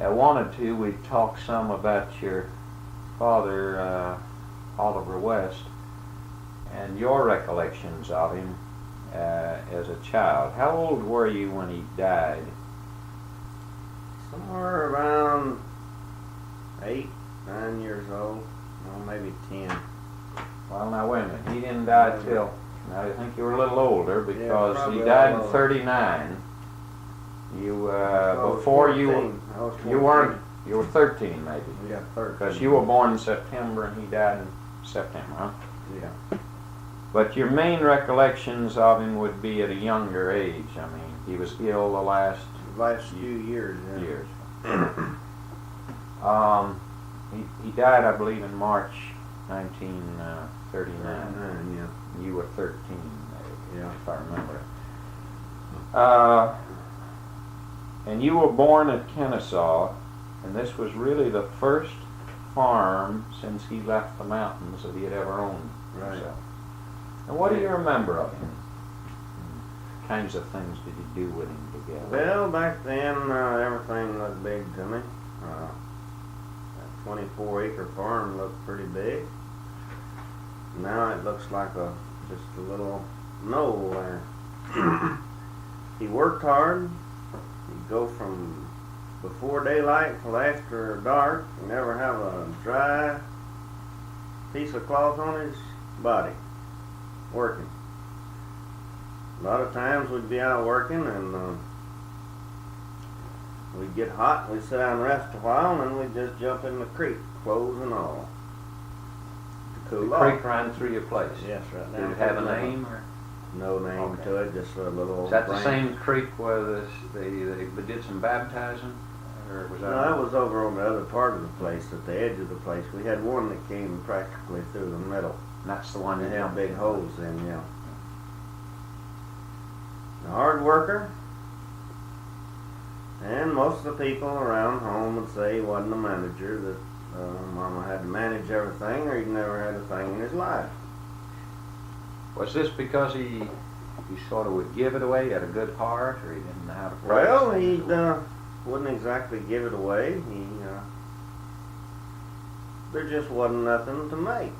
wanted to, we'd talk some about your father, Oliver West, and your recollections of him as a child. How old were you when he died? Somewhere around 8, 9 years old. Well, maybe 10. Well, now wait a minute. He didn't die till, now I think you were a little older because probably he died a in little. 39. You, I was before 14. you I was were, you 14. weren't, you were 13 maybe. Yeah, 13. Because you were born in September and he died in September, huh? Yeah. But your main recollections of him would be at a younger age. I mean, he was ill the last Last few years. Yeah. years. He died, I believe, in March 1939. 39, yeah. You were 13, maybe, Yeah. if I remember. And you were born at Kennesaw, and this was really the first farm since he left the mountains that he had ever owned Right. himself. And what do you remember of him? What kinds of things did you do with him together? Well, back then, everything looked big to me. That 24-acre farm looked pretty big. Now it looks like just a little knoll there. He worked hard. He'd go from before daylight till after dark. He never have a dry piece of cloth on his body working. A lot of times we'd be out working and we'd get hot and we'd sit down and rest a while and then we'd just jump in the creek, clothes and all, to cool The off. creek ran through your place. Yes, right Did now. it have a name? Or? No name Okay. to it, just a little. Is that the branch. same creek where they did some baptizing? Or was that? No, that was over on the other part of the place, at the edge of the place. We had one that came practically through the middle. And that's the one They that had jumped big in. holes in, yeah. A hard worker, and most of the people around home would say he wasn't a manager, that Mama had to manage everything or he'd never had a thing in his life. Was this because he sort of would give it away, he had a good heart, or he didn't know how to play? Well, he wouldn't exactly give it away. There just wasn't nothing to make.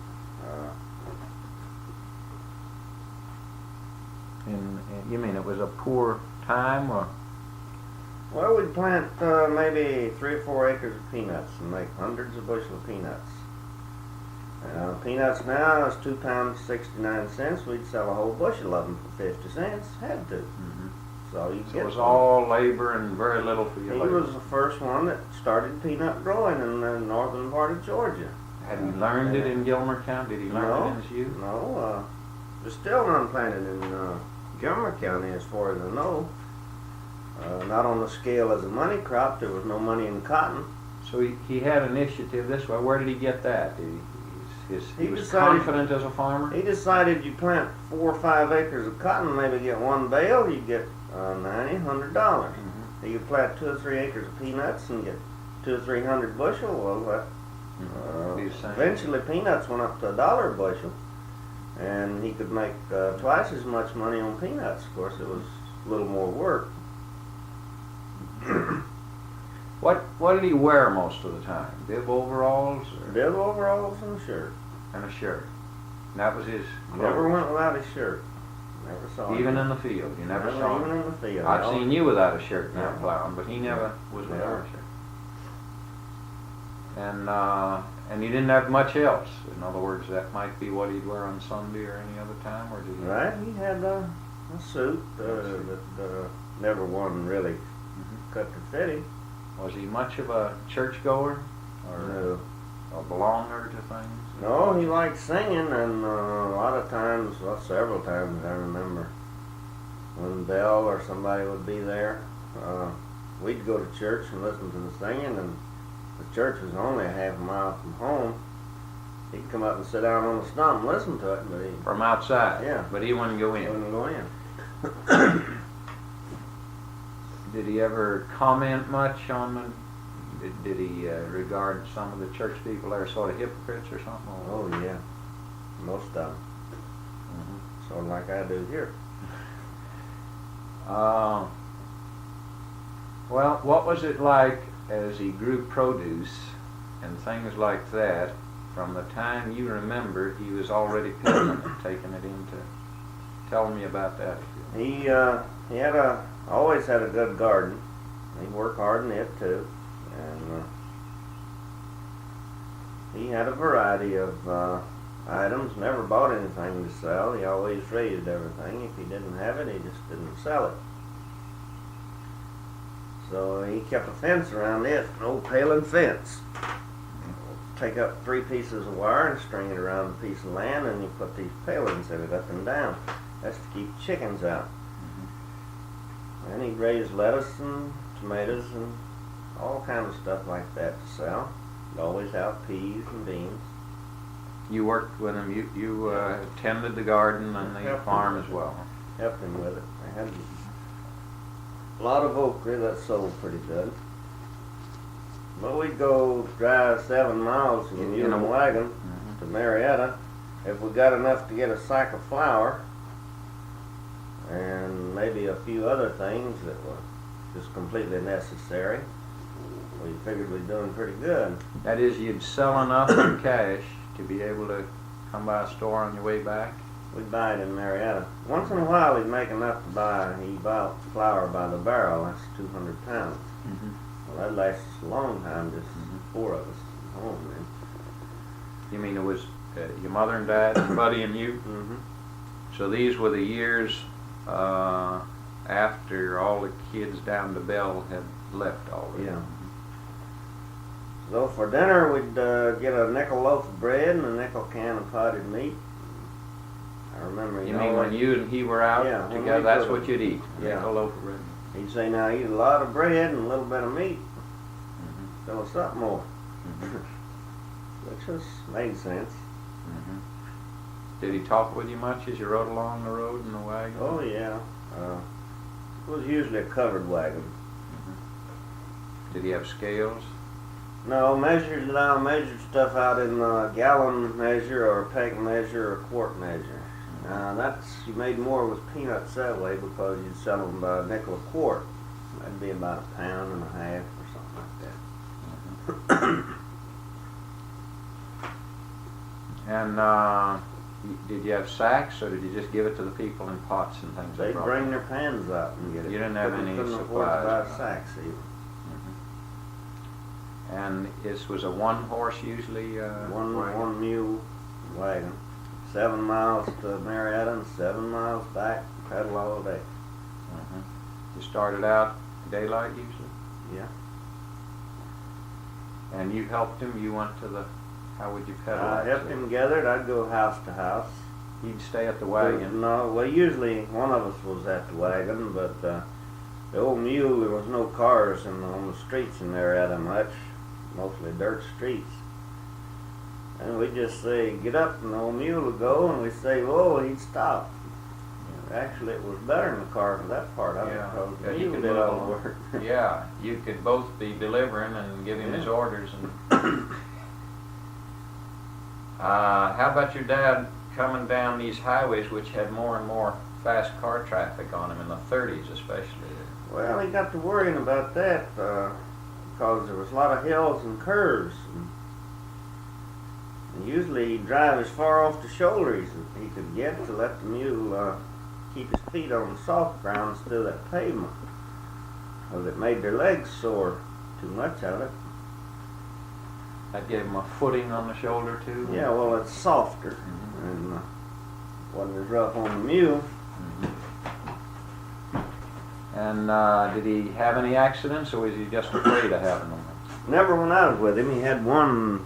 And you mean it was a poor time, or? Well, we'd plant maybe 3 or 4 acres of peanuts and make hundreds of bushel of peanuts. Peanuts now is £2.69. We'd sell a whole bushel of them for 50 cents. Had to. Mm-hmm. So you So get it was some. all labor and very little for your He labor. was the first one that started peanut growing in the northern part of Georgia. Had he learned it in Gilmer County? Did he learn No, it in his youth? No, there's still none planted in Gilmer County as far as I know. Not on the scale as a money crop. There was no money in cotton. So he had initiative this way. Where did he get that? He was decided- confident as a farmer? He decided you plant 4 or 5 acres of cotton, maybe get 1 bale, you get $90, $100. Mm-hmm. You plant 2 or 3 acres of peanuts and get 200 or 300 bushel. Well, eventually peanuts went up to $1 a bushel, and he could make twice as much money on peanuts. Of course, it was a little more work. What did he wear most of the time? Bib overalls or? Bib overalls and a shirt. And a shirt. And that was his Never clothes. went without his shirt. Never saw him. Even in the field, you never saw even him. in the field. I've No. seen you without a shirt now Yeah. plowing, but he never was without Never. a shirt. And he didn't have much else. In other words, that might be what he'd wear on Sunday or any other time, or did he? Right, he had a suit that never one really cut to fit him. Was he much of a churchgoer or No. a belonger to things? No, he liked singing, and a lot of times, well, several times I remember, when Bell or somebody would be there, we'd go to church and listen to the singing, and the church was only a half a mile from home. He'd come up and sit down on the stump and listen to it, but he From outside? Yeah. But he wouldn't go in? wouldn't go in. Did he ever comment much on the, did he regard some of the church people there sort of hypocrites or something? Oh, yeah, most of them, Mhm. sort of like I do here. Well, what was it like as he grew produce and things like that, from the time you remember, he was already picking it and taking it into. Tell me about that. He always had a good garden. He worked hard in it too, and he had a variety of items. Never bought anything to sell. He always raised everything. If he didn't have it, he just didn't sell it. So he kept a fence around it, an old paling fence. Take up 3 pieces of wire and string it around a piece of land, and you put these palings in it up and down. That's to keep chickens out. And he raised lettuce and tomatoes and all kinds of stuff like that to sell. He'd always have peas and beans. You worked with him. You tended the garden and the farm as well. Helped him with it. I had a lot of okra that sold pretty good. But we'd go drive 7 miles in a mule and wagon to Marietta if we got enough to get a sack of flour and maybe a few other things that were just completely necessary. We figured we'd doing pretty good. That is, you'd sell enough in cash to be able to come by a store on your way back? We'd buy it in Marietta. Once in a while we'd make enough to buy. He bought flour by the barrel. That's 200 pounds. Well, that lasts a long time, just 4 of us at home then. You mean it was your mother and dad, and Buddy and you? So these were the years after all the kids down to Bell had left already. Yeah. So for dinner we'd get a nickel loaf of bread and a nickel can of potted meat. I remember. You mean when you and he were out together, that's what you'd eat? Yeah. Nickel loaf of bread. He'd say, now eat a lot of bread and a little bit of meat. Fill us up more. Which just made sense. Did he talk with you much as you rode along the road in the wagon? Oh yeah. It was usually a covered wagon. Did he have scales? No, measured stuff out in a gallon measure or a peg measure or a quart measure. You made more with peanuts that way because you'd sell them by a nickel a quart. That'd be about a pound and a half or something like that. And did you have sacks, or did you just give it to the people in pots and things? They'd bring their pans out and get it. You didn't have any couldn't afford to buy supplies? sacks even. And this was a one-horse usually? One mule wagon. 7 miles to Marietta and 7 miles back, pedal all day. You started out daylight usually? Yeah. And you helped him? You went to the, how would you pedal? I helped him gather it. I'd go house to house. He'd stay at the wagon? No, well usually one of us was at the wagon, but the old mule, there was no cars on the streets in Marietta much. Mostly dirt streets. And we'd just say, get up, and the old mule would go, and we'd say, whoa, he'd stop. Actually, it was better in the car for that part of it, because the mule did all the work. Yeah, you could both be delivering and give him his orders. And how about your dad coming down these highways, which had more and more fast car traffic on them in the 30s especially? Well, he got to worrying about that, because there was a lot of hills and curves. And usually he'd drive as far off the shoulder as he could get to let the mule keep his feet on the soft ground instead of that pavement. Because it made their legs sore, too much of it. That gave him a footing on the shoulder too? Yeah, well, it's softer. And wasn't as rough on the mule. And did he have any accidents, or was he just afraid of having them? Never when I was with him. He had one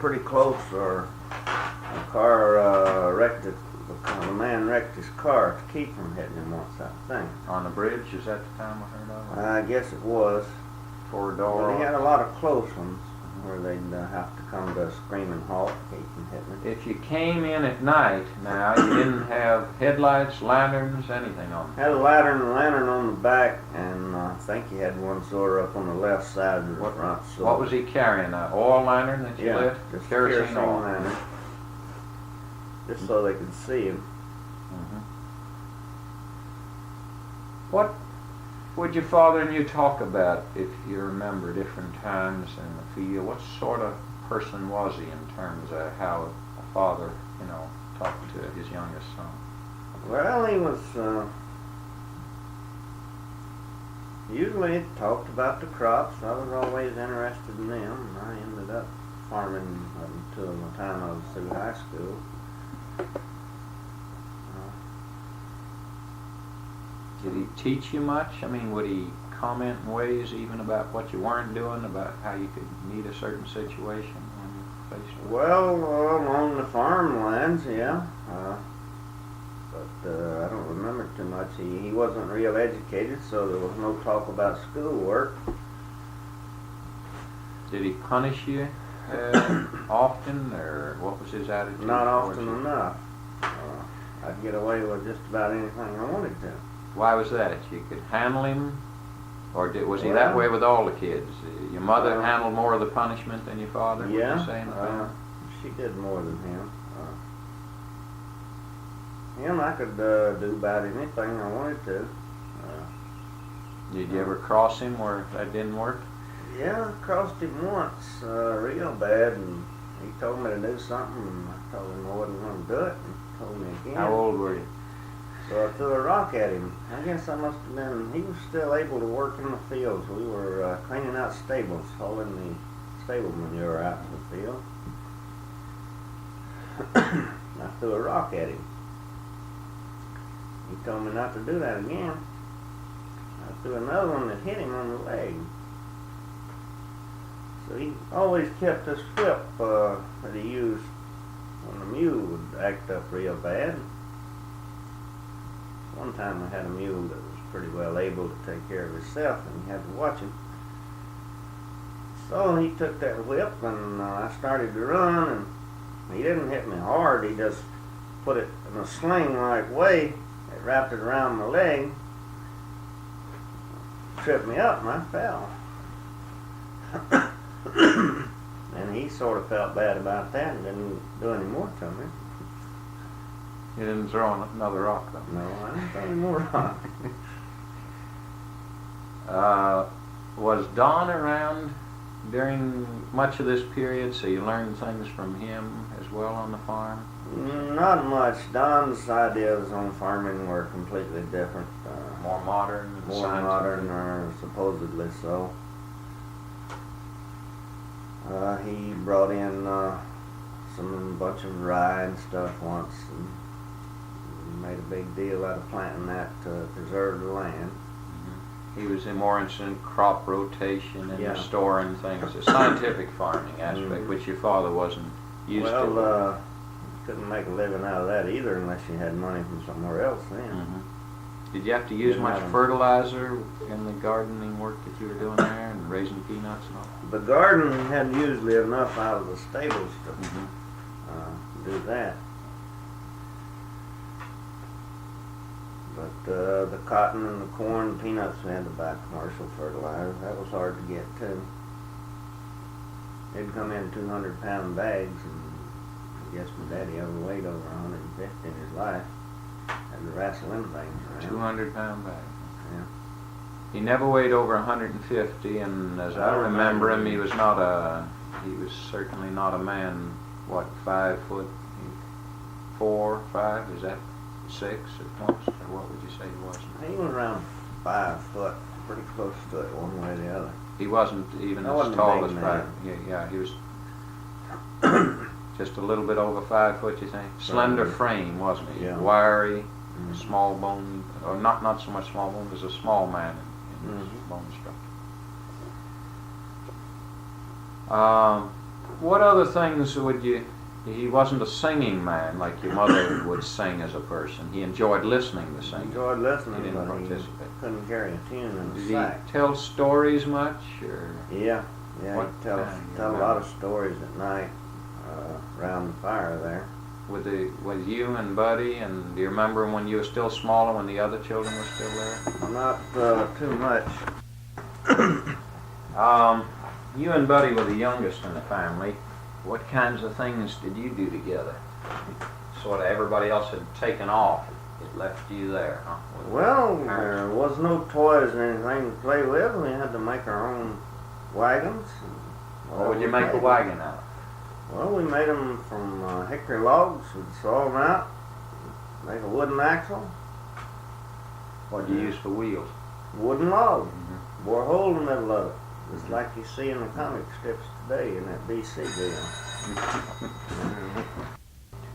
pretty close, or a car wrecked it. A man wrecked his car to keep from hitting him once, I think. On the bridge, is that the time I heard of it? I guess it was. Tore a door But he off? had a lot of close ones where they'd have to come to a screaming halt to keep from hitting him. If you came in at night now, you didn't have headlights, lanterns, anything on them? Had a lantern on the back, and I think he had one sort of up on the left side of the front. So What was he carrying? An oil lantern that you lit? just Kerosene oil? lantern. Just so they could see him. What Would your father and you talk about, if you remember different times in the field, what sort of person was he in terms of how a father, talked to his youngest son? Well, he was, usually talked about the crops. I was always interested in them, and I ended up farming until the time I was through high school. Did he teach you much? I mean, would he comment in ways even about what you weren't doing, about how you could meet a certain situation when you faced with it? Well, along the farmlands, yeah. But I don't remember too much. He wasn't real educated, so there was no talk about schoolwork. Did he punish you often, or what was his attitude? Not towards often you? enough. I'd get away with just about anything I wanted to. Why was that? You could handle him, or was he that way with all the kids? Your mother handled more of the punishment than your father? Yeah, would you say, in the family? she did more than him. I could do about anything I wanted to. Did you ever cross him where that didn't work? Yeah, I crossed him once, real bad, and he told me to do something, and I told him I wasn't going to do it, and he told me again. How old were you? So I threw a rock at him. I guess I must have been, he was still able to work in the fields. We were cleaning out stables, hauling the stable manure out to the field. I threw a rock at him. He told me not to do that again. I threw another one that hit him on the leg. So he always kept this whip that he used when the mule would act up real bad. One time I had a mule that was pretty well able to take care of himself, and you had to watch him. So he took that whip, and I started to run, and he didn't hit me hard. He just put it in a sling-like way. It wrapped it around my leg, tripped me up, and I fell. And he sort of felt bad about that and didn't do any more to me. You didn't throw another rock, though? No, I didn't throw any more rock. Was Don around during much of this period, so you learned things from him as well on the farm? Not much. Don's ideas on farming were completely different. More modern? More modern, or supposedly so. He brought in some bunch of rye and stuff once, and made a big deal out of planting that to preserve the land. He was more interested in crop rotation and Yeah. restoring things, the scientific farming aspect, which your father wasn't used to. Well, you couldn't make a living out of that either unless you had money from somewhere else then. Did you have to use Didn't much have- fertilizer in the gardening work that you were doing there and raising peanuts and all? The garden had usually enough out of the stables to do that. But the cotton and the corn and peanuts, we had to buy commercial fertilizer. That was hard to get too. They'd come in 200-pound bags, and I guess my daddy overweighed over 150 in his life. Had to wrestle them things around. 200-pound bag. Yeah. He never weighed over 150, and as I remember him, he was certainly not a man, 5 foot, 4, 5, is that 6 at most, or what would you say he was? He was around 5 foot, pretty close to it one way or the other. He wasn't even I as wasn't a tall big as man. 5. Yeah, he was just a little bit over 5 foot, you think? Slender frame, wasn't he? Yeah. Wiry, small bone, or not so much small bone, as a small man in his bone structure. What other things would you... He wasn't a singing man like your mother would sing as a person. He enjoyed listening to sing. Enjoyed listening, He didn't but participate. he couldn't carry a tune in Did the he sack. tell stories much, or... Yeah, What he'd tell kind you a lot remember? of stories at night around the fire there. with you and Buddy, and do you remember when you were still smaller, when the other children were still there? Not too much. You and Buddy were the youngest in the family. What kinds of things did you do together? Sort of everybody else had taken off It left you there, huh? Well, there was no toys or anything to play with. We had to make our own wagons. What would you make a wagon out of? Well, we made them from hickory logs. We'd saw them out, make a wooden axle. What do you use for wheels? Wooden log. Bore a hole in the middle of it, just like you see in the comic strips today in that BC deal.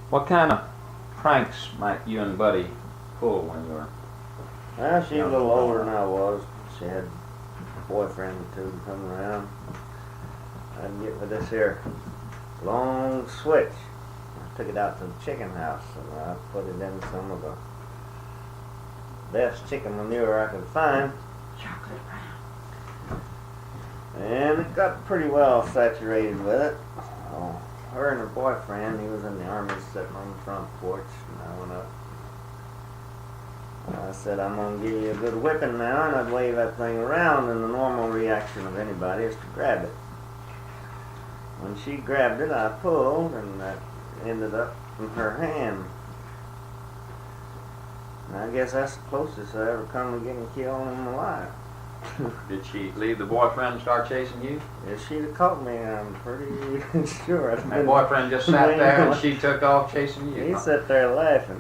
What kind of pranks might you and Buddy pull when you were? Well, she's a little older than I was. She had a boyfriend or two coming around. I'd get with this here long switch. I took it out to the chicken house and I put it in some of the best chicken manure I could find. Chocolate brown. And it got pretty well saturated with it. So her and her boyfriend, he was in the army, sitting on the front porch, and I went up. I said, I'm going to give you a good whipping now, and I'd wave that thing around, and the normal reaction of anybody is to grab it. When she grabbed it, I pulled, and that ended up in her hand. And I guess that's the closest I ever come to getting killed in my life. Did she leave the boyfriend and start chasing you? If she'd have caught me, I'm pretty sure I'd And been... the boyfriend just sat there and she took off chasing you? He huh? sat there laughing.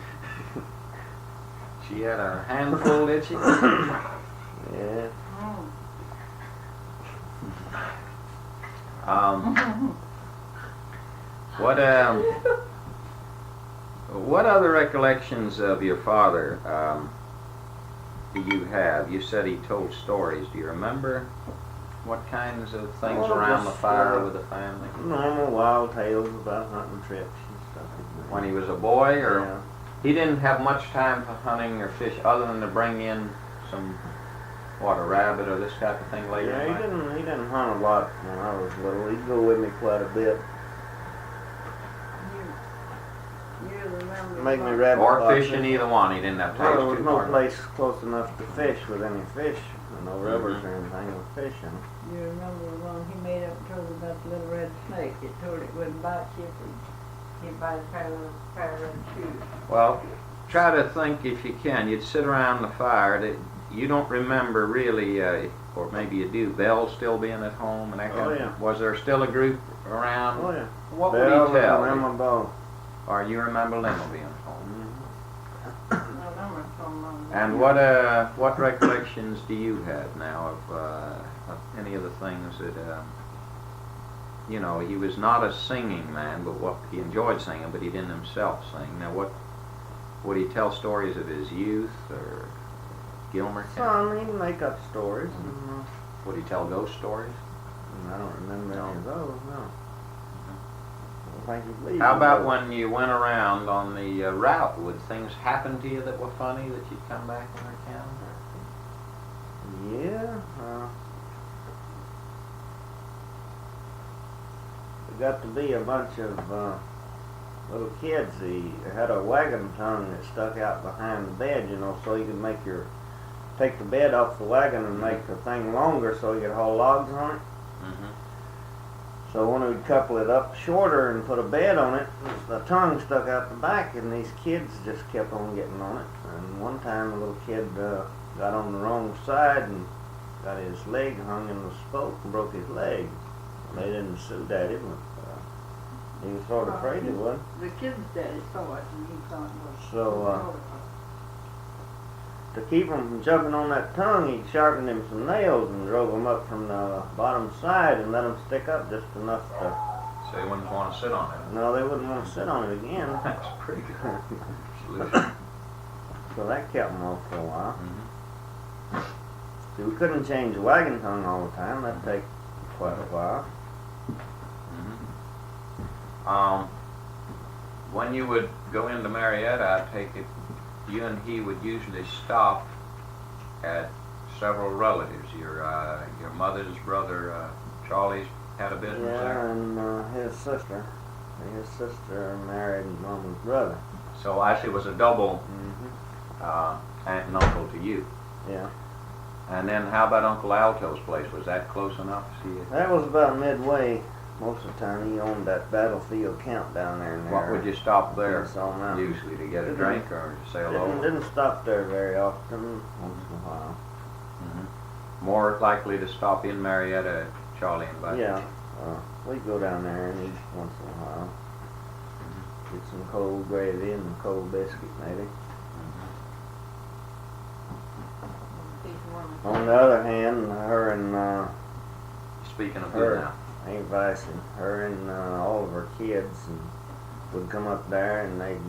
She had her handful, did she? Yeah. What other recollections of your father do you have? You said he told stories. Do you remember what kinds of things Well, around the just, fire with the family? Normal wild tales about hunting trips and stuff like that. When he was a boy, or Yeah. he didn't have much time for hunting or fish, other than to bring in some, what, a rabbit or this type of thing later Yeah, in he life? didn't hunt a lot when I was little. He'd go with me quite a bit. You remember? Make me rabbit Or boxes. fishing, either one. He didn't have Well, time there was to no place close enough to fish with any fish. No rubbers Mm-hmm. or anything with fishing. You remember the one he made up told about the little red snake? It told it wouldn't bite you if you'd buy a pair of red shoes. Well, try to think if you can. You'd sit around the fire. You don't remember really, or maybe you do, Belle still being at home and that kind Oh, of yeah. thing. Was there still a group around? Oh, yeah. What Bell would he tell? and Emma Bow. Or you remember Lemmel being at home? I remember from And what recollections do you have now of any of the things that, you know, he was not a singing man, but what he enjoyed singing, but he didn't himself sing. Now, would he tell stories of his youth or Gilmer County? Some, he'd make up stories. And, Would he tell ghost stories? I don't remember any of those, no. I think he'd leave How about those. when you went around on the route? Would things happen to you that were funny that you'd come back and recount? Yeah. There got to be a bunch of little kids. He had a wagon tongue that stuck out behind the bed, you know, so you could take the bed off the wagon and make the thing longer so you could haul logs on it. Mm-hmm. So when we'd couple it up shorter and put a bed on it, the tongue stuck out the back, and these kids just kept on getting on it. And one time a little kid got on the wrong side and got his leg hung in the spoke and broke his leg. They didn't sue Daddy, but he was sort of afraid he would. the kid's daddy saw it and he thought it was So to keep him from jumping on that tongue, he sharpened him some nails and drove them up from the bottom side and let them stick up just enough to... So you wouldn't want to sit on it. No, they wouldn't want to sit on it again. That's pretty good solution. So that kept them off for a while. Mm-hmm. See, we couldn't change the wagon tongue all the time. That'd take quite a while. Mm-hmm. When you would go into Marietta, I take it, you and he would usually stop at several relatives. Your mother's brother, Charlie's, had a business Yeah, there. and his sister. His sister married Mama's brother. So actually it was a double Mm-hmm. aunt and uncle to you. Yeah. And then how about Uncle Alto's place? Was that close enough to see it? That was about midway most of the time he owned that Battlefield Camp down there. What would you stop there Kennesaw Mountain. usually, to get a drink or to sail over? Didn't stop there very often, once in a while. More likely to stop in Marietta, Charlie and Bud? Yeah, we'd go down there and eat once in a while. Get some cold gravy and a cold biscuit maybe. On the other hand, her and Speaking of her, good now. Aunt Vicey, her and all of her kids would come up there and they'd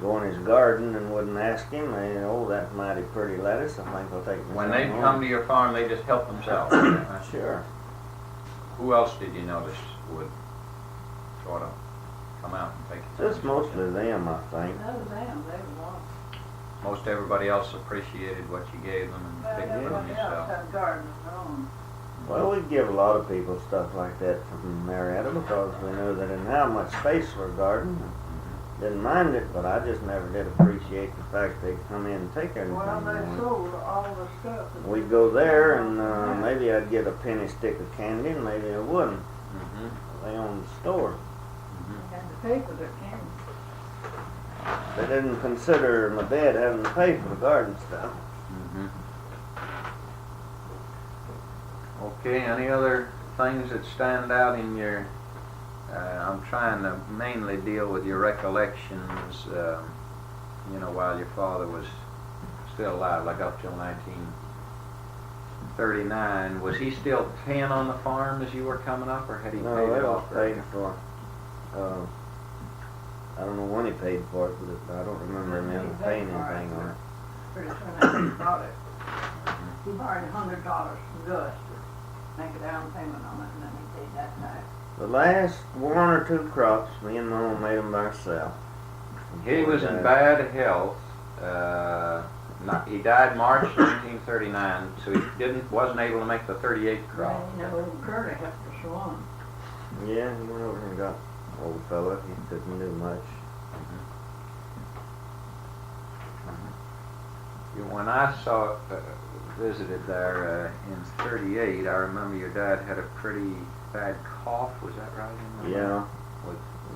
go in his garden and wouldn't ask him. They, oh, that's mighty pretty lettuce. I think I'll take this When home. they'd come to your farm, they just help themselves. Sure. Who else did you notice would sort of come out and take it? Just mostly them, I think. Other than them, they were one. Most everybody else appreciated what you gave them and But picked from everybody else yourself. had gardens of their own. Well, we give a lot of people stuff like that from Marietta because we know that it didn't have much space for a garden. Didn't mind it, but I just never did appreciate the fact they'd come in and take everything. Well, they they wanted. sold all the stuff. that We'd go there and maybe I'd get a penny stick of candy and maybe I wouldn't. Mm-hmm. They owned the store. they had to pay for their candy. They didn't consider my dad having to pay for the garden stuff. Mm-hmm. Okay, any other things that stand out in your, I'm trying to mainly deal with your recollections, you know, while your father was still alive, like up till 1939. Was he still paying on the farm as you were coming up, or had he No, paid they it was off? paid for. I don't know when he paid for it, but I don't remember him ever paying anything on it. Pretty soon after he bought it. He borrowed $100 from Gus to make a down payment on it, and then he paid that back. The last one or two crops, me and Mama made them by ourselves. He was in bad health. He died March 1939, so he wasn't able to make the 38 crop. And, you know, little Curly helped us along. Yeah, he went over and got old fella. He couldn't do much. When I visited there in '38, I remember your dad had a pretty bad cough. Was that right? Yeah.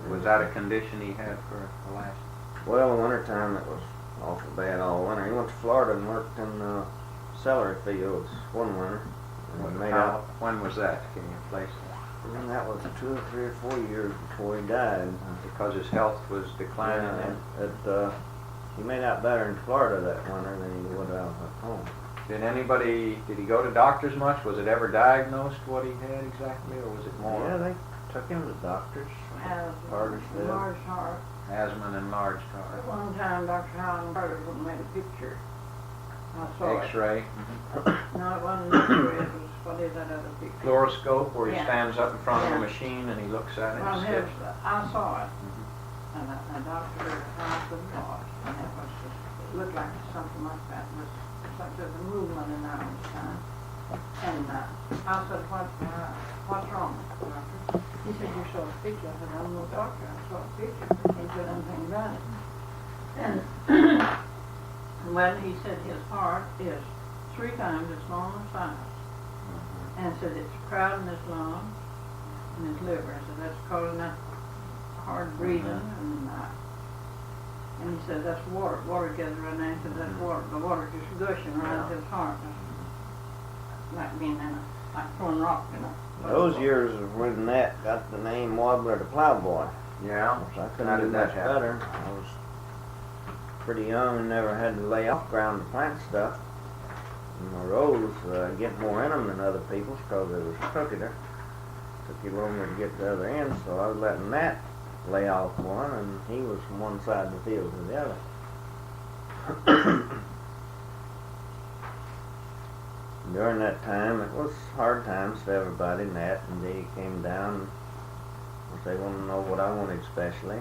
Was that a condition he had for the last? Well, in wintertime it was awful bad all winter. He went to Florida and worked in celery fields one winter. And made out. When was that? Can you place that? And that was 2 or 3 or 4 years before he died. Because his health was declining. Yeah, he made out better in Florida that winter than he would out at home. Did he go to doctors much? Was it ever diagnosed what he had exactly, or was it more? Yeah, they took him to doctors. Carter said. Large heart. Asthma and enlarged At heart. one time, Dr. Howland Carter made a picture. I saw it. X-ray. No, it wasn't an X-ray, it was, what is that other picture? Fluoroscope, where he Yeah. stands up in front of Yeah. the machine and he looks at it. Well, and his, steps. I saw it, and Dr. Howland was, and it was just, it looked like something like that. It was like there's a movement in Alan's time. And I said, what's wrong, doctor? He said, you saw a picture. I said, I'm no doctor, I saw a picture. He said anything about it. And well, he said his heart is 3 times its normal size. And said it's crowding his lungs and his liver. I said that's causing that hard breathing. And he said that's water. Water gathering right now. He said that's water. The water just gushing around his heart. Like being in like throwing rock in a. Those years was when Nat got the name Wobbler the Plowboy. Yeah. So I How couldn't do did that much happen? better. I was pretty young and never had to lay off ground to plant stuff. And my rows get more in them than other people's because it was crookeder. Took you longer to get to the other end, so I was letting Nat lay off one, and he was from one side of the field to the other. During that time, it was hard times for everybody. Nat and Dee came down. They wanted to know what I wanted especially.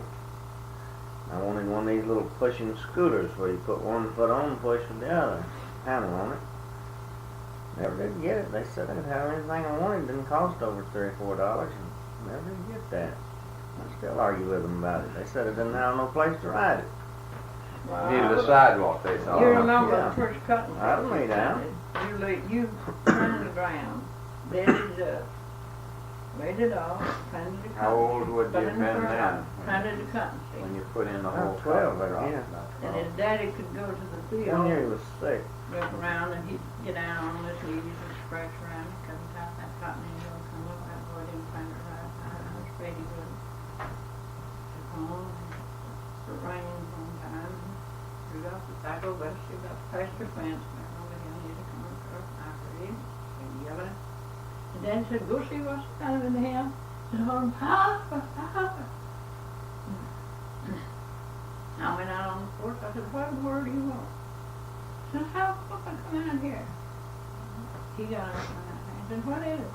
I wanted one of these little pushing scooters where you put one foot on and push with the other handle on it. Never did get it. They said I'd have anything I wanted. It didn't cost over $3 or $4, and never did get that. I still argue with them about it. They said it didn't have no place to ride it. Needed a sidewalk, they thought. You remember Yeah. the first cutting? I lay down. You turned the ground, bedded it up, laid it off, planted the cotton. How old would you Put have in the been front then? yard, planted the cotton When seed. you put in the whole About 12, cotton crop? I guess. About And 12. his daddy could go to the One field, year he was sick. look around, and he'd get down on his knees and scratch around, he couldn't top that cotton, and he'd come up, that boy didn't plant it right, I was afraid he would. Took home, it rained one time, Rudolph, the cycle, but she got past her fence, went over him, he had to come across, I heard him, and yelling. And Dad said, go see what's down in the house. And I told him, Papa, Papa. I went out on the porch, I said, what in the world do you want? He said, how Papa come out here? He got up and I said, what is it?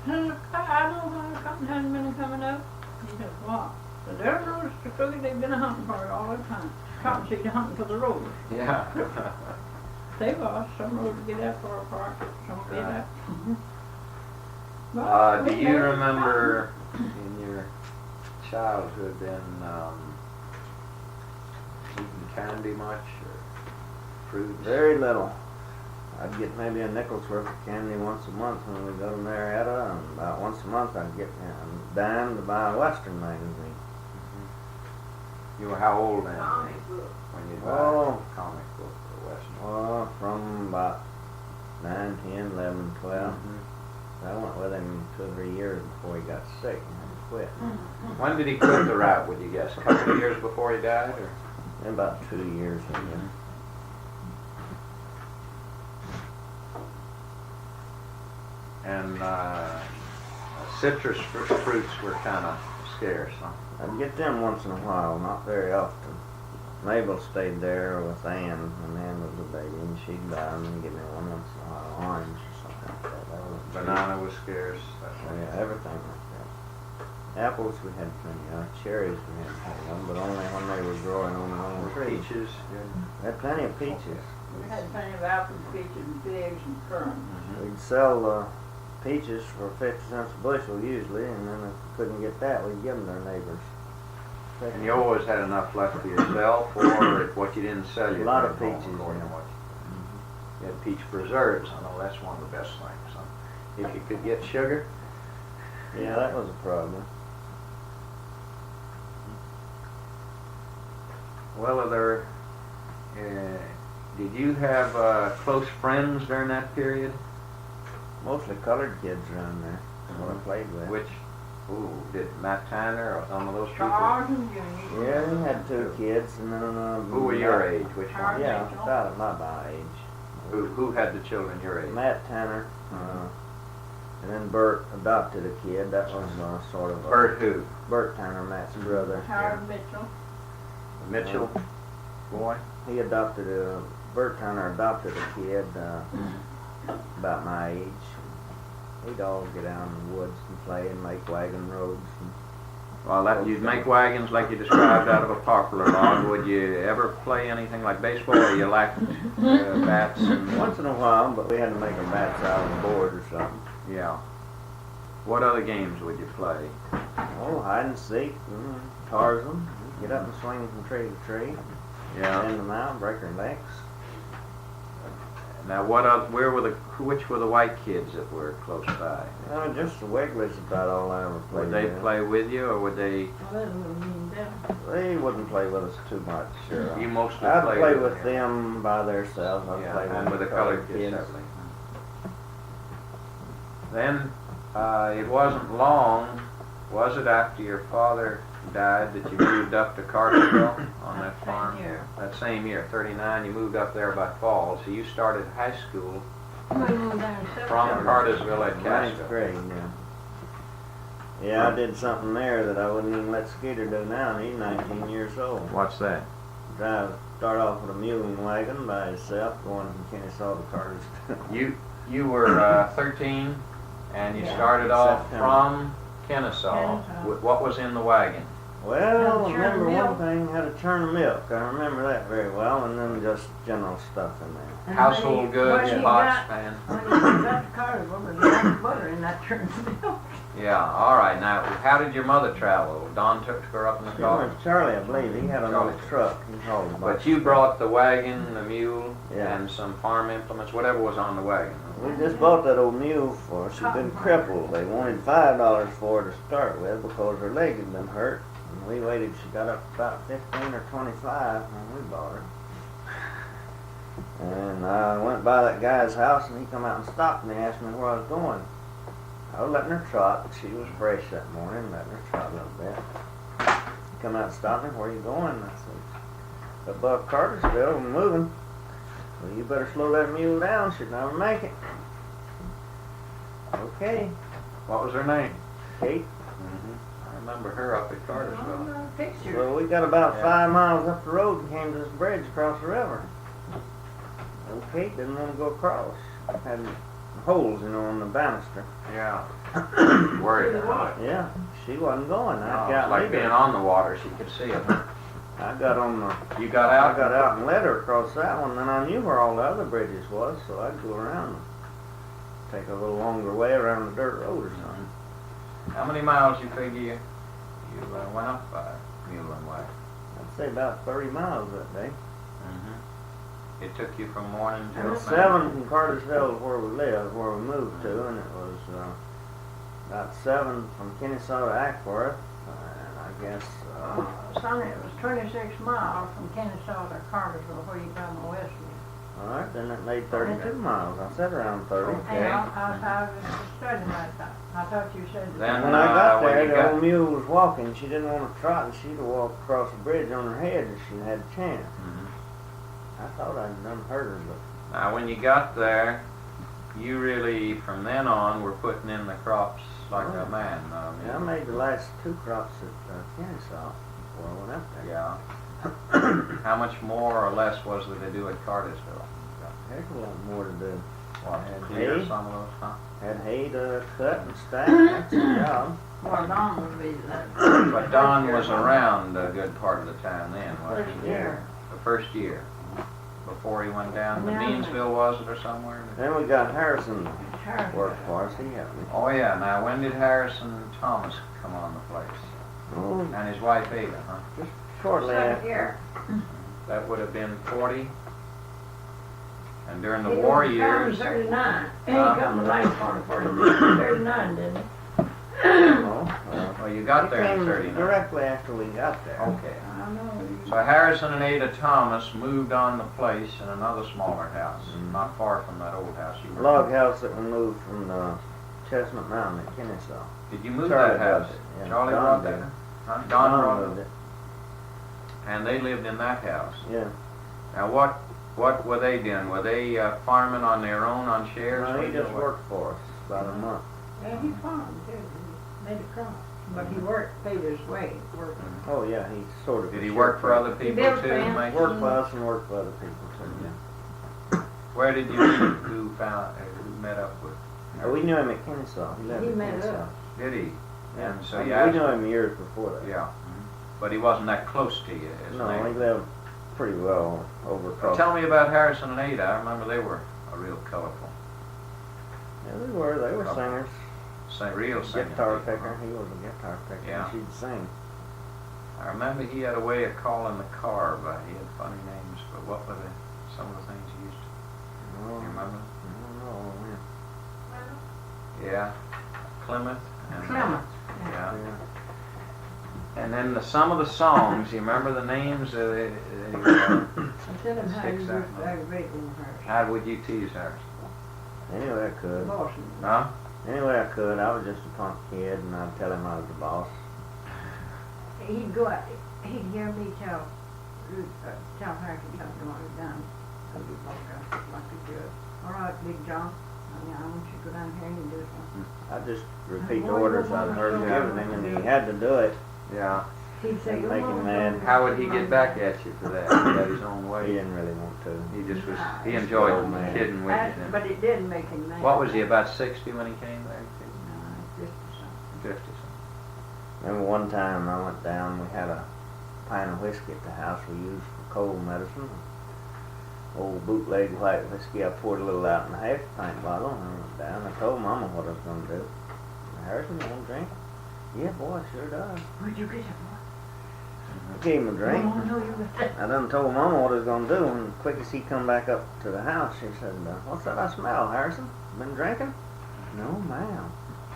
I said, I know why something hasn't been coming up. He said, what? I said, there's no cookies, they've been hunting for it all the time. Cottonseed hunting for the rovers. Yeah. They was, some roads get that far apart, some get Right. that. But Do we you never- remember in your childhood then eating candy much or fruits? Very little. I'd get maybe a nickel's worth of candy once a month when we go to Marietta, and about once a month I'd get a dime to buy a Western magazine. You were how old then Comic book. when you buy Oh. a comic book or Western? From about 9, 10, 11, 12. Mhm. I went with him 2 or 3 years before he got sick and had to quit. When did he quit the route, would you guess? A couple of years before he died? Or? In about 2 years, I guess. And citrus fruits were kind of scarce, huh? I'd get them once in a while, not very often. Mabel stayed there with Ann when Ann was a baby, and she'd buy them and give me one once in a while, orange or something like that. That was Banana was scarce. Oh, yeah, everything like that. Apples we had plenty of, cherries we had plenty of, but only when they were growing on their own trees. Peaches. We had plenty of peaches. We had plenty of apples, peaches, and figs, and currants. We'd sell peaches for 50 cents a bushel usually, and then if we couldn't get that, we'd give them to our neighbors. And you always had enough left for yourself, or if what you didn't sell, you A lot of took home peaches, according to yeah. what you had peach preserves. I know that's one of the best things. So if you could get sugar, Yeah, that was a problem. well, did you have close friends during that period? Mostly colored kids around there, what I played with. Which, did Matt Tyner or some of those people? Charles and Junior. Yeah, we had 2 kids, and then Who were your age? Which one? Charles. Yeah, about my age. Who had the children your age? Matt Tanner, and then Bert adopted a kid. That was sort of a Bert who? Bert Tanner, Matt's brother. Howard Mitchell. Mitchell boy? He adopted Bert Tanner adopted a kid about my age. We'd all get out in the woods and play and make wagon roads. Well, you'd make wagons like you described out of a poplar log. Would you ever play anything like baseball, or you lacked bats? And Once in a while, but we had to make our bats out on the board or something. yeah. What other games would you play? Oh, hide and seek, Tarzan. Get up and swing from tree to tree. Yeah. Send them out, break their necks. Now, which were the white kids that were close by? Just the Wigglers about all I ever played Would they with. play with you, or would they? Well, that was mean devil. They wouldn't play with us too much, sure. You mostly I'd played play with with them. them by themselves. I'd Yeah, play and with the colored kids separately. Then it wasn't long, was it, after your father died, that you moved up to Cartersville on that farm? Same year. That same year, 39, you moved up there by fall, so you started high school We moved down to from September. Cartersville at Ninth Casco. grade, yeah. Yeah, I did something there that I wouldn't even let Skeeter do now. He's 19 years old. What's that? Start off with a mulling wagon by himself, going from Kennesaw to Cartersville. You were 13, and you Yeah. started off September. from Kennesaw. Kennesaw. What was in the wagon? Well, Had to churn remember milk. one thing, had to churn the milk. I remember that very well, and then just general stuff in there. And Household when goods, he pots, got- pans. When he got to Carterville, there was enough butter in that churn milk. Yeah, all right. Now, how did your mother travel? Don took her up in the It car? was Charlie, I believe. He had an old Charlie. truck. He hauled a bunch But of you stuff. brought the wagon, the mule, Yeah. and some farm implements, whatever was on the wagon. We just bought that old mule for her. She'd been crippled. They wanted $5 for her to start with because her leg had been hurt. And we waited. She got up about 15 or 25 when we bought her. And I went by that guy's house, and he come out and stopped me and asked me where I was going. I was letting her trot. She was fresh that morning, letting her trot a little bit. He come out and stopped me. Where you going? And I said, above Cartersville, I'm moving. Well, you better slow that mule down. She'd never make it. Okay, What was her name? Kate. I remember her up at Cartersville. Picture. Well, we got about Yeah. 5 miles up the road and came to this bridge across the river. Old Kate didn't want to go across. Had holes, on the banister. Yeah. Worried about it. Yeah, she wasn't going. No, I it's got like me being to- on the water, she could see it. I got on the. You got I out? got out and led her across that one. Then I knew where all the other bridges was, so I'd go around and take a little longer way around the dirt road or something. How many miles you figure you went up by mule and wagon? I'd say about 30 miles that day. It took you from morning And till it's night? 7 from Cartersville to where we live, where we moved to, and it was about 7 from Kennesaw to Ackworth, and I guess, Sonny, it was 26 miles from Kennesaw to Cartersville where you come west. all right, then it made 32 miles. I said around 30. Okay. And I was studying that time. I thought you said that. Then, When I got when there, you the got- old mule was walking. She didn't want to trot, and she'd have walked across the bridge on her head if she had a chance. I thought I'd done hurt her, but Now, when you got there, you really, from then on, were putting in the crops like a man. yeah, I made the last 2 crops at Kennesaw before I went up there. Yeah. How much more or less was there to do at Cartersville? Heck, a lot more to do. What, Had clear hay. some of those, huh? Had hay to cut and stack. That's the job. Well, Don would be that. But Don was around a good part of the time then, wasn't First he? year. The first year, before he went down to Yeah. Beansville, was it, or somewhere? Then we got Harrison Harrison. work for us. He helped me. Oh yeah, now when did Harrison Thomas come on the place? Oh, And his wife Ada, huh? shortly Second after. year. That would have been 40? And during the He war was years, 39. He Uh, come the last part of 39, didn't he? Oh, well, you got he there in came 39. directly after we got there. Okay. I know. So Harrison and Ada Thomas moved on the place in another smaller house, not far from that old house you A were log house that we moved from the Chestnut Mountain at Kennesaw. Did you move Charlie that house? brought it, yeah. Charlie Don brought did. that? Huh? Don brought moved it? it. And they lived in that house. Yeah. Now what were they doing? Were they farming on their own on shares? No, he Or just what? worked for us about a month. Yeah, he farmed too. He made a crop. But he worked, paid his way working. Oh yeah, he sort of. Did he work for other people built too? fence. Make- Worked for us and worked for other people too. Yeah. Where did you meet? Who met up with? Oh, we knew him at Kennesaw. He lived He at met Kennesaw. us. Did he? Yeah. And so I mean, you we asked- knew him years before that. Yeah. But he wasn't that close to you, isn't No, he? he lived pretty well over across. Tell me about Harrison and Ada. I remember they were a real colorful, Yeah, they were. They were singers. real singing Guitar people, picker. huh? He was a guitar picker. Yeah. And she'd sing. I remember he had a way of calling the car, but he had funny names. But what were some of the things he used to? Oh, You remember? I don't know. Yeah, Clement. And, Clement. Yeah. Yeah. And then some of the songs. You remember the names? I tell him how you Sticks used out. to aggravate him first. How would you tease Harrison? Any way I could. Bossing. Huh? Any way I could. I was just a punk kid, and I'd tell him I was the boss. He'd go out, he'd hear me tell her to come to my down. I'd be like a good. All right, Big John. I want you to go down here and you do something. I'd just repeat the orders I'd heard giving him, and he had to do it. Yeah. He'd say, Make him mad. How would he get back at you for that? He had his own He way. didn't really want to. He just was. He enjoyed Oh, man. kidding with you. then. But it did make him mad. What was he, about 60 when he came there? No, 50 something. 50 something. Remember one time I went down, we had a pint of whiskey at the house we used for cold medicine. Old bootleg white whiskey, I poured a little out in a half pint bottle and I went down. I told Mama what I was going to do. Harrison, you want a drink? Yeah, boy, sure does. Where'd you get it, boy? I gave him a drink. Oh, no, you got that. I done told Mama what I was going to do, and quick as he come back up to the house, she said, what's that I smell, Harrison? Been drinking? No, ma'am.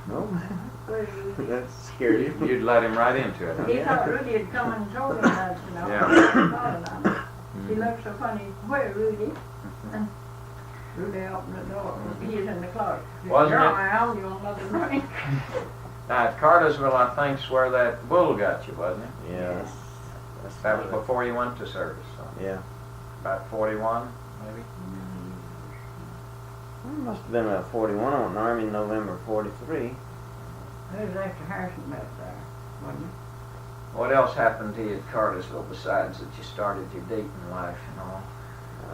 No, ma'am. Where'd you get it? That scared him. You'd let him right into it, huh? He thought Rudy had come and told him that, you know. Yeah. He thought about it. He looked so funny. Where, Rudy? And Rudy opened the door. He was in the closet. Wasn't You're it? around, you want another drink? Now, at Cartersville, I think's where that bull got you, wasn't it? Yeah, That was before you went to service, so Yeah. about 41, maybe? It must have been about 41. I went in the Army in November 43. It was after Harrison met there, wasn't it? What else happened to you at Cartersville besides that you started your dating life and all?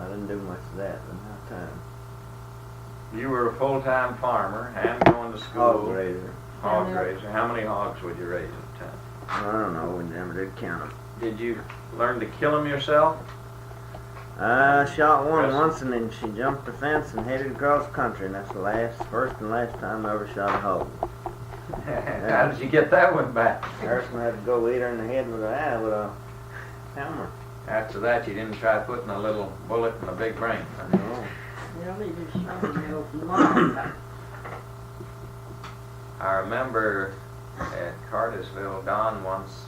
I didn't do much of that in that time. You were a full-time farmer and going to school. Hog raiser. Hog raiser. How many hogs would you raise at a time? I don't know. We never did count them. Did you learn to kill them yourself? I shot one Yes. once, and then she jumped the fence and headed across country, and that's the first and last time I ever shot a hog. How did you get that one back? Harrison had to go eat her in the head with a hammer. After that, you didn't try putting a little bullet in a big brain. Huh? No. Well, he just shot him in the open mouth. I remember at Cartersville, Don once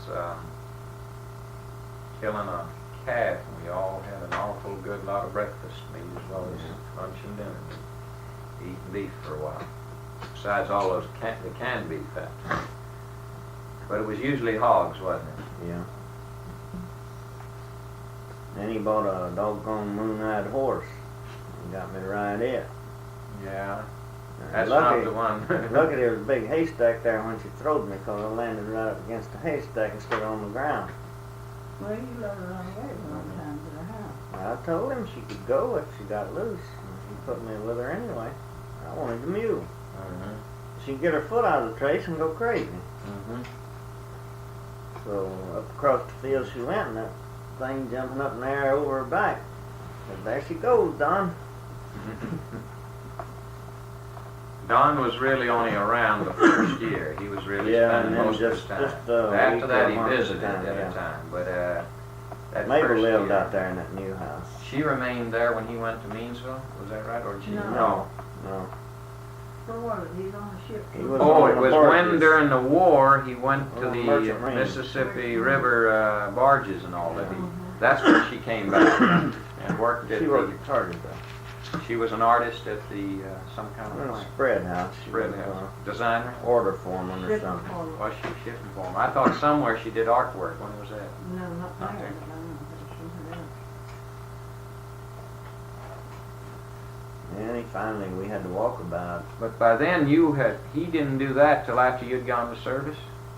killing a calf, and we all had an awful good lot of breakfast meat as well as lunch and dinner. Eating beef for a while. Besides all those the canned beef fat. But it was usually hogs, wasn't it? Yeah. Then he bought a doggone moon-eyed horse and got me to ride it. Yeah. And That's lucky, not the one. lucky there was a big haystack there when she throwed me, because I landed right up against the haystack instead of on the ground. Well, you let her run away one time to the house. I told him she could go if she got loose. And he put me with her anyway. I wanted the mule. Mhm. She could get her foot out of the trace and go crazy. Mhm. So up across the field she went, and that thing jumping up in the air over her back. And there she goes, Don. Don was really only around the first year. He was really Yeah, spending and then most of his just- time. just a After week that, or he a month at a visited time, at yeah. a time. But that Mabel first lived year, out there in that new house. she remained there when he went to Meansville. Was that right, or did she? No. No. Where was it? He's on the ship. He was Oh, on it the was barges. when during the war he went to On the merchant marine. Mississippi River barges and all that. Mhm. That's when she came back and worked at She the. worked at Target though. She was an artist at the some kind In a of spread house. She spread was, house. Designer. order foreman or Shipping something. for him. Was she shipping for him? I thought somewhere she did artwork. When was that? No, not Not there. there. but I don't know, it was somewhere else. And he finally, we had to walk about. But by then he didn't do that till after you'd gone to service?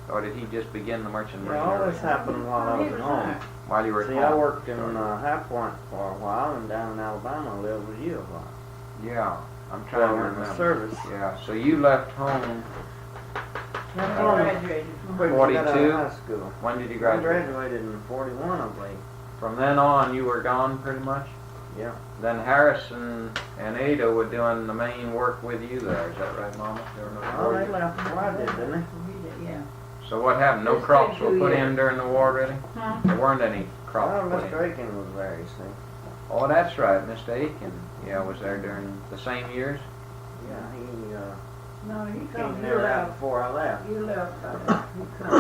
Or did he just begin the merchant marine All early? this happened while I He was at was home. there. While you were at See, home? I worked in High Point for a while, and down in Alabama I lived with you a while. Yeah, I'm While trying I to was in the remember. service. Yeah, so you left home, That's Oh. when I graduated from Quick, high we got out 42? of high school. when did you I graduate? graduated in 41, I believe. From then on, you were gone pretty much? Yeah. Then Harrison and Ada were doing the main work with you there, is that right, Mama? They were Oh, no they more. left. Well, I did, didn't they? He did, yeah. So what happened? No Just crops stayed were 2 put in years. during the war, really? Huh? There weren't any Oh, crops put in. Mr. Aiken was there, you see. Oh, that's right, Mr. Aiken. Yeah, was there during the same years? Yeah, he No, he came come, you there right left. before I left. You left, he All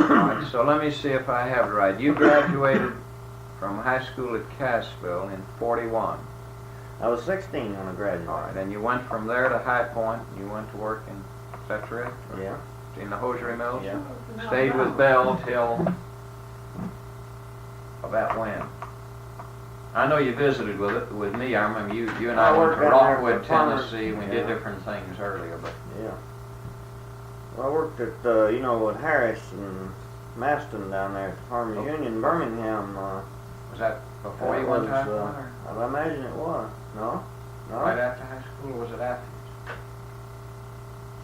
come. right, so let me see if I have it right. You graduated from high school at Cassville in 41. I was 16 when I graduated. All right, and you went from there to High Point. You went to work in, is that correct? Yeah. In the hosiery mills? Yeah. Stayed with Bell till about when? I know you visited with me. I remember you and I I went worked to down there Rockwood, for farmers. Tennessee. We Yeah. did different things earlier, but Yeah. Well, I worked at, with Harris and Maston down there at the Farmers Oh. Union in Birmingham. was that before That you went was, to High Point? Or I imagine it was. No? No? right after high school, or was it after?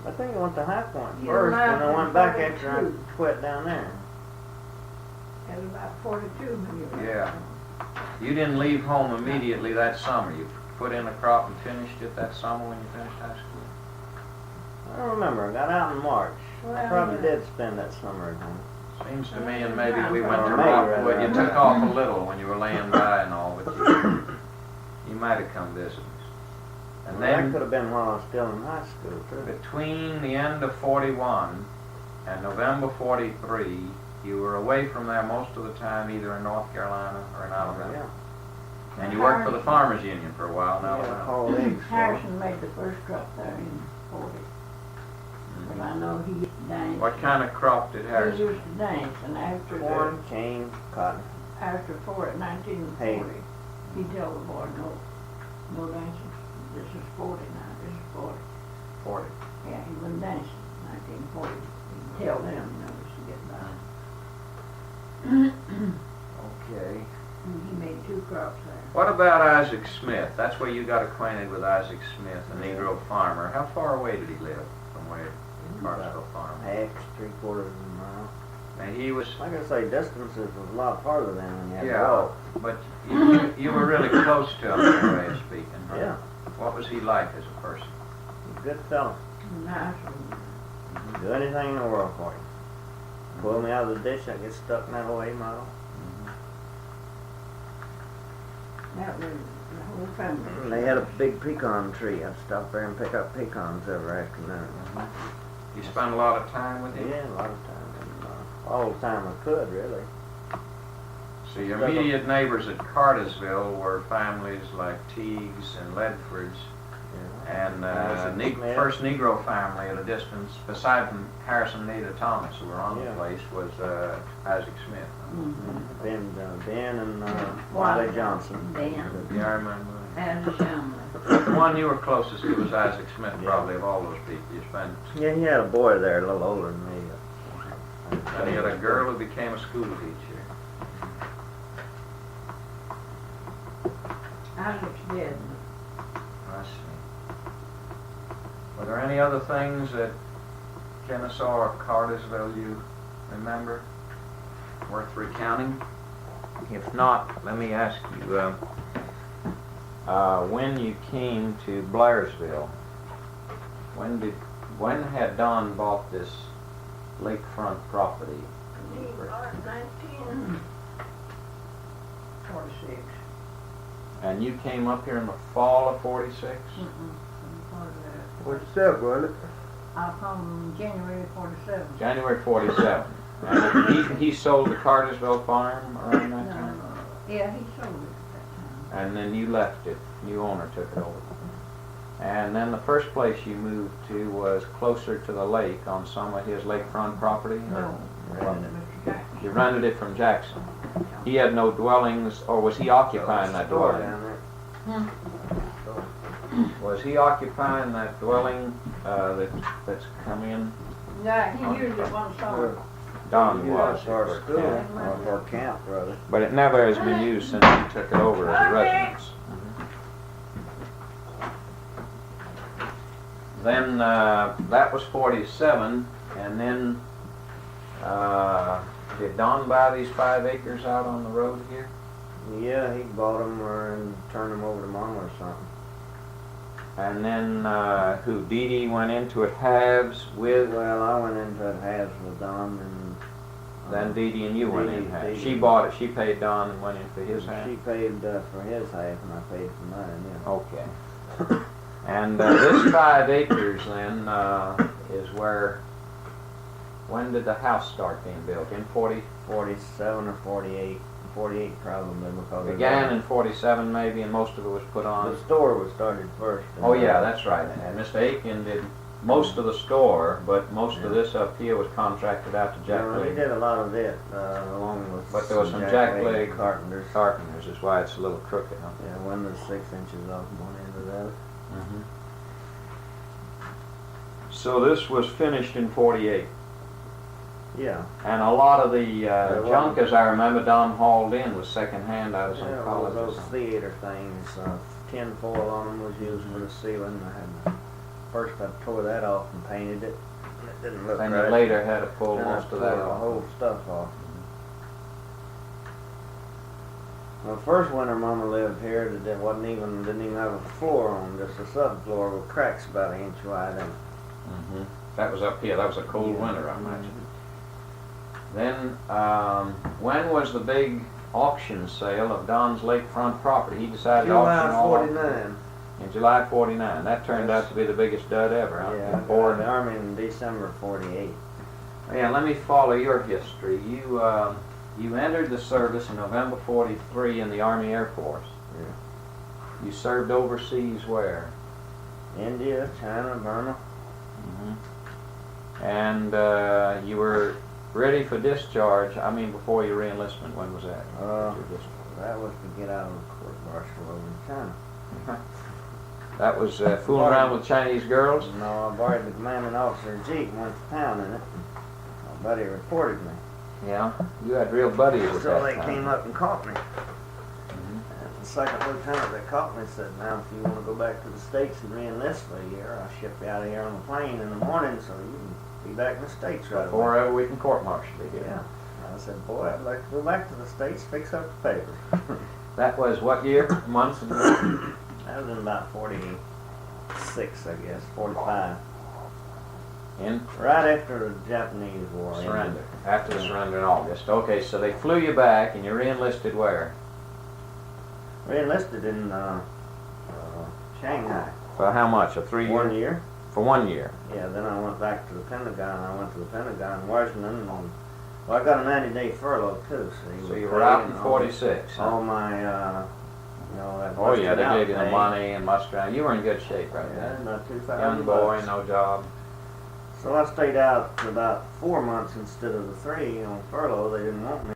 I think I went to High Point You first, left and I in went back after 42. I quit down there. It was about 42 when you left. Yeah. You didn't leave home immediately that summer. You put in a crop and finished it that summer when you finished high school? I don't remember. I got out in March. I Well, probably yeah. did spend that summer at home. Seems to me, and maybe we went to Or maybe Rockwood. You rather. took off a little when you were laying by and all, but you might have come visit us. And Well, that then could have been while I was still in high school, too. between the end of 41 and November 43, you were away from there most of the time, either in North Carolina or in Alabama. Yeah. And you worked for the Farmers Union for a while in Yeah, Alabama. hauled eggs for 'em. Harrison made the first crop there in 40. But I know he danced. What kind of crop did He Harrison? used to dance, and after Corn, cane, cotton. after 1940, he tell the boy, no dancing. This is 40 now, this is 40. 40. Yeah, he wouldn't dance in 1940. He'd tell them, just to get by. Okay. And he made 2 crops there. What about Isaac Smith? That's where you got acquainted with Isaac Smith, a Negro farmer. How far away did he live from where Carsville Farm? Half, 3/4 of a mile. And he was, Like I say, distances was a lot farther than when you had to yeah, walk. but you were really close to him in a way of speaking. Huh? Yeah, What was he like as a person? he's a good fella. Nice one. Do anything in the world for you. Pull me out of the dish, I get stuck in that old 8 mile. That was the whole family. They had a big pecan tree. I'd stop there and pick up pecans every afternoon. You spent a lot of time with him? Yeah, a lot of time. And, all the time I could, really. So your immediate neighbors at Cartersville were families like Teagues and Ledfords, Yeah. and Isaac Smith. first Negro family at a distance, beside from Harrison and Ada Thomas, who were on the Yeah. place, was Isaac Smith. Ben and Wiley Johnson. Dan. Yeah, I remember. And the family. The one you were closest to was Isaac Smith, probably, of all those people you spent. Yeah, he had a boy there, a little older than me. And he had a girl who became a school teacher. Isaac's dead. I see. Were there any other things at Kennesaw or Cartersville you remember worth recounting? If not, let me ask you, when you came to Blairsville, when had Don bought this lakefront property? He bought 1946. And you came up here in the fall of 46? What's up, brother? I come January 47. January 47. And he sold the Cartersville farm around that time? Yeah, he sold it at that time. And then you left it, new owner took it over. And then the first place you moved to was closer to the lake on some of his lakefront property? or No, what? Mr. Jackson. You rented it from Jackson. He had no dwellings, or was he occupying that Store dwelling? down there. Was he occupying that dwelling that's come in? Yeah, he used it one summer. Don Yeah, was. for for school, camp. or for camp, brother. But it never has been used since he took it over as a residence. Then that was 47, and then did Don buy these 5 acres out on the road here? Yeah, he bought them and turned them over to Mama or something. And then who? Dee Dee went into it halves with. Well, I went into it halves with Don, and Then Dee Dee and you went in Dee half. Dee. She bought it. She paid Don and went into his half. she paid for his half, and I paid for mine. Yeah. Okay. And this 5 acres then is where. When did the house start being built? In 40? 47 or 48. 48 probably, because Began in 47 maybe, and most of it was put on. the store was started first. Oh yeah, that's right. And Mr. Aiken did most of the store, but most of this up here was contracted out to Jack Well, he Leg did a lot of it, along with But there was some Jack Leg carpenters. Carpenters, is why it's a little crooked, huh? Yeah, one was 6 inches off one end of the other. Mm-hmm. So this was finished in 48. Yeah. And a lot of the was. junk, as I remember, Don hauled in was secondhand out of some Yeah, college or those something. theater things, tin foil on them was used for the ceiling. I had first I tore that off and painted it. It didn't look And right. you later had to pull Then I most of tore that the off. whole stuff off. Well, the first winter Mama lived here, that didn't even have a floor on, just a subfloor with cracks about an inch wide in it. Mm-hmm. That was up here. That was a cold winter, I imagine. Then, when was the big auction sale of Don's lakefront property? He decided to auction July all of it 49. in July '49. That turned out to be the biggest dud ever. Huh? Yeah, I got Board. in the Army in December 48. Yeah, let me follow your history. You entered the service in November '43 in the Army Air Force. Yeah. You served overseas where? India, China, Burma. Mm-hmm. And you were ready for discharge. I mean, before your re-enlistment. When was that? Your discharge. That was to get out of the court martial over in China. That was fooling around with Chinese girls? No, I borrowed the commanding officer's Jeep and went to town in it. My buddy reported me. Yeah, you had real buddies at So that they time. came up and caught me. Mhm. And the second lieutenant that caught me said, now if you want to go back to the States and re-enlist for a year, I'll ship you out of here on the plane in the morning so you can be back in the States right away. Before ever we can court-martial you here. Yeah. I said, boy, I'd like to go back to the States, fix up the papers. That was what year? Month? That was in about 46, I guess, 45. In Right after the Japanese War ended. surrender. After the surrender in August. Okay, so they flew you back and you re-enlisted where? Re-enlisted in Shanghai. For how much? A 3 year? 1 year. For 1 year. Yeah, then I went back to the Pentagon. I went to the Pentagon in Washington. And, well, I got a 90-day furlough, too. So you were out in 46, huh? All my, that Oh yeah, busted they out gave you the pay. money and mustache. You were in good shape right Yeah, then. about 2,000 Young boy, bucks. no job. So I stayed out for about 4 months instead of the 3 on furlough. They didn't want me.